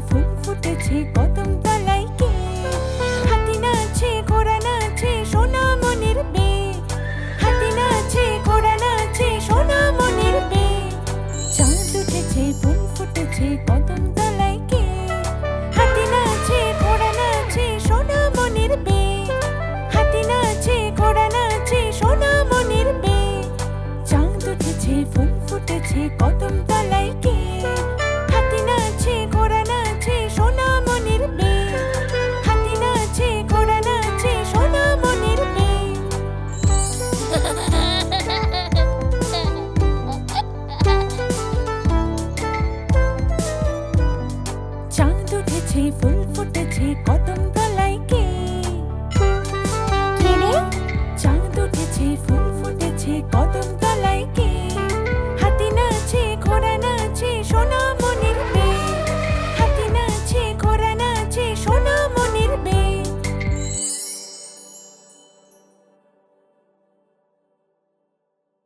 ফুল ফুটেছে কদম তলায় কে? হাতি নাচে ঘোড়া নাচে সোনামণির বেয়ে, হাতি নাচে ঘোড়া নাচে সোনামণির বেয়ে। চাঁদ উঠেছে ফুল ফুটেছে কদম তলায় কে? হাতি নাচে ঘোড়া নাচে সোনামণির বেয়ে, হাতি নাচে ঘোড়া নাচে সোনামণির বেয়ে। চাঁদ উঠেছে ফুল ফুটেছে কদম